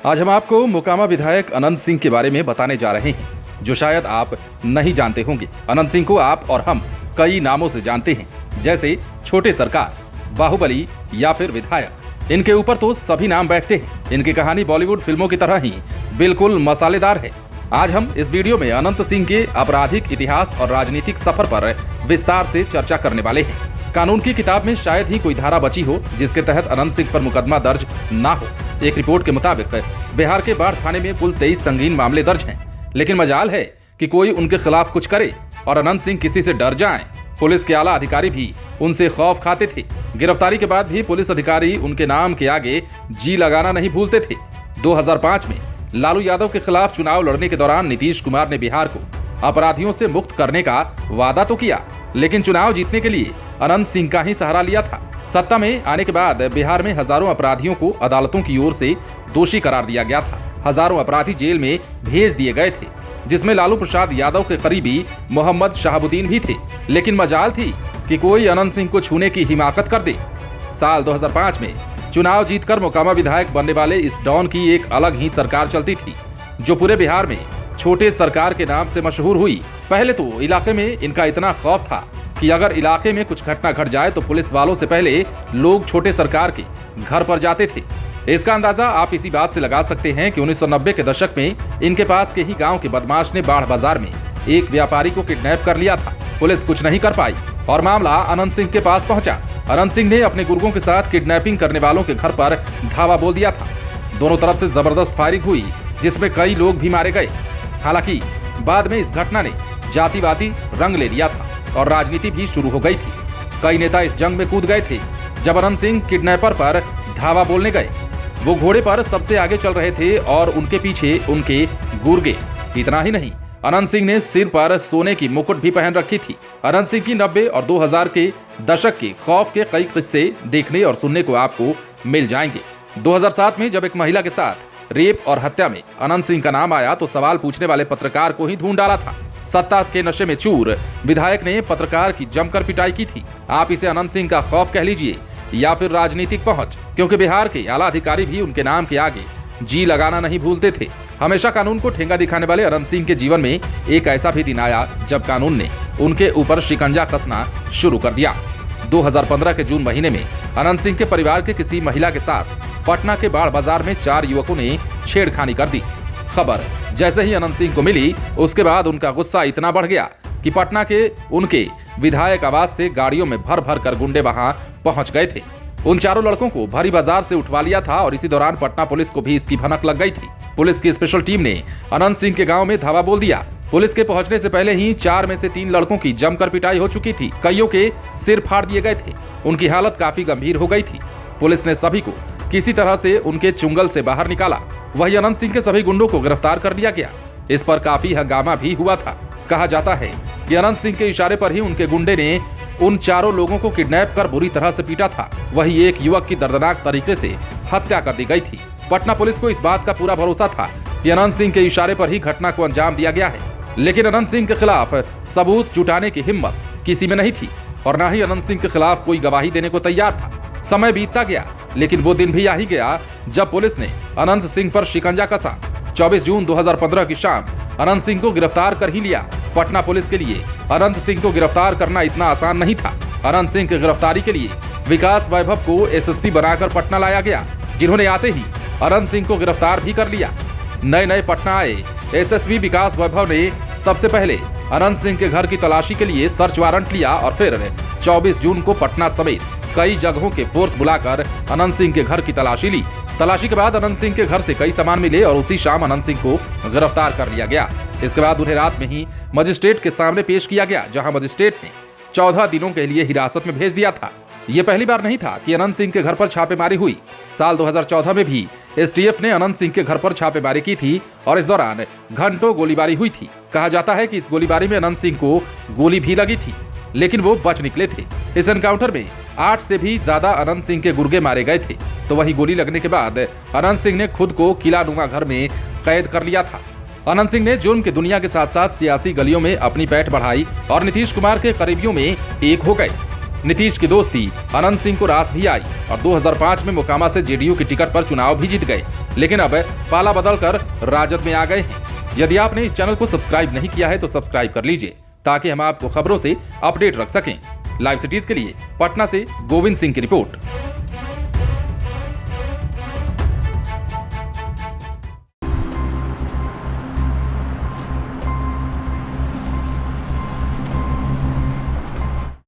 आज हम आपको मोकामा विधायक अनंत सिंह के बारे में बताने जा रहे हैं, जो शायद आप नहीं जानते होंगे। अनंत सिंह को आप और हम कई नामों से जानते हैं, जैसे छोटे सरकार, बाहुबली या फिर विधायक। इनके ऊपर तो सभी नाम बैठते हैं। इनकी कहानी बॉलीवुड फिल्मों की तरह ही बिल्कुल मसालेदार है। आज हम इस वीडियो में अनंत सिंह के आपराधिक इतिहास और राजनीतिक सफर पर विस्तार से चर्चा करने वाले हैं। कानून की किताब में शायद ही कोई धारा बची हो जिसके तहत अनंत सिंह पर मुकदमा दर्ज ना हो। एक रिपोर्ट के मुताबिक बिहार के बाढ़ थाने में कुल 23 संगीन मामले दर्ज हैं, लेकिन मजाल है कि कोई उनके खिलाफ कुछ करे और अनंत सिंह किसी से डर जाएं। पुलिस के आला अधिकारी भी उनसे खौफ खाते थे। गिरफ्तारी के बाद भी पुलिस अधिकारी उनके नाम के आगे जी लगाना नहीं भूलते थे। 2005 में लालू यादव के खिलाफ चुनाव लड़ने के दौरान नीतीश कुमार ने बिहार को अपराधियों से मुक्त करने का वादा तो किया, लेकिन चुनाव जीतने के लिए अनंत सिंह का ही सहारा लिया था। सत्ता में आने के बाद बिहार में हजारों अपराधियों को अदालतों की ओर से दोषी करार दिया गया था। हजारों अपराधी जेल में भेज दिए गए थे, जिसमें लालू प्रसाद यादव के करीबी मोहम्मद शहाबुद्दीन भी थे। लेकिन मजाल थी कि कोई अनंत सिंह को छूने की हिमाकत कर दे। साल 2005 में चुनाव जीतकर मोकामा विधायक बनने वाले इस डॉन की एक अलग ही सरकार चलती थी, जो पूरे बिहार में छोटे सरकार के नाम से मशहूर हुई। पहले तो इलाके में इनका इतना खौफ था कि अगर इलाके में कुछ घटना घट जाए तो पुलिस वालों से पहले लोग छोटे सरकार के घर पर जाते थे। इसका अंदाजा आप इसी बात से लगा सकते हैं कि 1990 के दशक में इनके पास के ही गांव के बदमाश ने बाढ़ बाजार में एक व्यापारी को किडनैप कर लिया था। पुलिस कुछ नहीं कर पाई और मामला अनंत सिंह के पास पहुंचा। अनंत सिंह ने अपने गुर्गों के साथ किडनैपिंग करने वालों के घर पर धावा बोल दिया था। दोनों तरफ से जबरदस्त फायरिंग हुई, जिसमें कई लोग भी मारे गए। हालांकि बाद में इस घटना ने जातिवादी रंग ले लिया था और राजनीति भी शुरू हो गई थी। कई नेता इस जंग में कूद गए थे जब अनंत सिंह किडनैपर पर धावा बोलने गए। वो घोड़े पर सबसे आगे चल रहे थे और उनके पीछे उनके गुर्गे। इतना ही नहीं, अनंत सिंह ने सिर पर सोने की मुकुट भी पहन रखी थी। अनंत सिंह की 90 और 2000 के दशक के खौफ के कई किस्से देखने और सुनने को आपको मिल जाएंगे। 2007 में जब एक महिला के साथ रेप और हत्या में अनंत सिंह का नाम आया तो सवाल पूछने वाले पत्रकार को ही ढूंढ डाला था। सत्ता के नशे में चूर विधायक ने पत्रकार की जमकर पिटाई की थी। आप इसे अनंत सिंह का खौफ कह लीजिए या फिर राजनीतिक पहुंच, क्योंकि बिहार के आला अधिकारी भी उनके नाम के आगे जी लगाना नहीं भूलते थे। हमेशा कानून को ठेंगा दिखाने वाले अनंत सिंह के जीवन में एक ऐसा भी दिन आया जब कानून ने उनके ऊपर शिकंजा कसना शुरू कर दिया। 2015 के जून महीने में अनंत सिंह के परिवार के किसी महिला के साथ पटना के बाढ़ बाजार में 4 युवकों ने छेड़खानी कर दी। खबर जैसे ही अनंत सिंह को मिली, उसके बाद उनका गुस्सा इतना बढ़ गया कि पटना के उनके विधायक आवास से गाड़ियों में भर भर कर गुंडे वहां पहुंच गए थे। उन चारों लड़कों को भरी बाजार से उठवा लिया था और इसी दौरान पटना पुलिस को भी इसकी भनक लग गई थी। पुलिस की स्पेशल टीम ने अनंत सिंह के गांव में धावा बोल दिया। पुलिस के पहुंचने से पहले ही 4 में से 3 लड़कों की जमकर पिटाई हो चुकी थी। कईयों के सिर फाड़ दिए गए थे। उनकी हालत काफी गंभीर हो गई थी। पुलिस ने सभी को किसी तरह से उनके चुंगल से बाहर निकाला। वही अनंत सिंह के सभी गुंडों को गिरफ्तार कर लिया गया। इस पर काफी हंगामा भी हुआ था। कहा जाता है कि अनंत सिंह के इशारे पर ही उनके गुंडे ने उन चारों लोगों को किडनैप कर बुरी तरह से पीटा था। वही एक युवक की दर्दनाक तरीके से हत्या कर दी गई थी। पटना पुलिस को इस बात का पूरा भरोसा था कि अनंत सिंह के इशारे पर ही घटना को अंजाम दिया गया है, लेकिन अनंत सिंह के खिलाफ सबूत जुटाने की हिम्मत किसी में नहीं थी और न ही अनंत सिंह के खिलाफ कोई गवाही देने को तैयार था। समय बीतता गया, लेकिन वो दिन भी आ ही गया जब पुलिस ने अनंत सिंह पर शिकंजा कसा। 24 जून 2015 की शाम अनंत सिंह को गिरफ्तार कर ही लिया। पटना पुलिस के लिए अनंत सिंह को गिरफ्तार करना इतना आसान नहीं था। अनंत सिंह की गिरफ्तारी के लिए विकास वैभव को एसएसपी बनाकर पटना लाया गया, जिन्होंने आते ही अनंत सिंह को गिरफ्तार भी कर लिया। नए पटना आए एसएसपी विकास वैभव ने सबसे पहले अनंत सिंह के घर की तलाशी के लिए सर्च वारंट लिया और फिर 24 जून को पटना समेत कई जगहों के फोर्स बुलाकर अनंत सिंह के घर की तलाशी ली। तलाशी के बाद अनंत सिंह के घर से कई सामान मिले और उसी शाम अनंत सिंह को गिरफ्तार कर लिया गया। इसके बाद उन्हें रात में ही मजिस्ट्रेट के सामने पेश किया गया, जहां मजिस्ट्रेट ने 14 दिनों के लिए हिरासत में भेज दिया था। ये पहली बार नहीं था कि अनंत सिंह के घर पर छापेमारी हुई। साल 2014 में भी एसटीएफ ने अनंत सिंह के घर पर छापेमारी की थी और इस दौरान घंटों गोलीबारी हुई थी। कहा जाता है कि इस गोलीबारी में अनंत सिंह को गोली भी लगी थी, लेकिन वो बच निकले थे। इस एनकाउंटर में 8 से भी ज्यादा अनंत सिंह के गुर्गे मारे गए थे। तो वही गोली लगने के बाद अनंत सिंह ने खुद को किलानुमा घर में कैद कर लिया था। अनंत सिंह ने जुर्म की दुनिया के साथ साथ सियासी गलियों में अपनी पैठ बढ़ाई और नीतीश कुमार के करीबियों में एक हो गए। नीतीश की दोस्ती अनंत सिंह को रास भी आई और 2005 में मोकामा से जेडीयू की टिकट पर चुनाव भी जीत गए। लेकिन अब पाला बदलकर राजद में आ गए हैं। यदि आपने इस चैनल को सब्सक्राइब नहीं किया है तो सब्सक्राइब कर लीजिए ताकि हम आपको खबरों से अपडेट रख सकें। लाइव सिटीज के लिए पटना से गोविंद सिंह की रिपोर्ट।